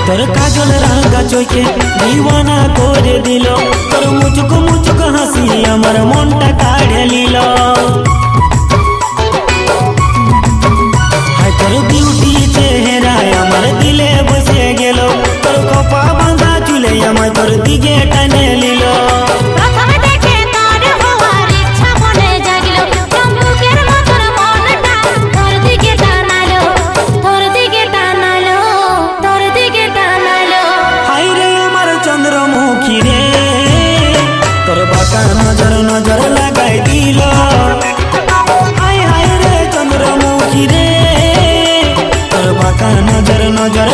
তোর কাজল রাঙা চোখে দিওয়ানা করে দিল, তোর মুচুক মুচুক হাসি আমার মনটা কাড়ে নিল। হায় তোর বিউটি চেহারায় আমার দিলে বসে গেল, তোর খোপা বাঁধা চুলে আমায় তোর দিকে টানে নিল। নজর নজর লাগাই দিল, হায় হায় রে চন্দ্রমুখী রে, তোর বাঁকা নজর নজর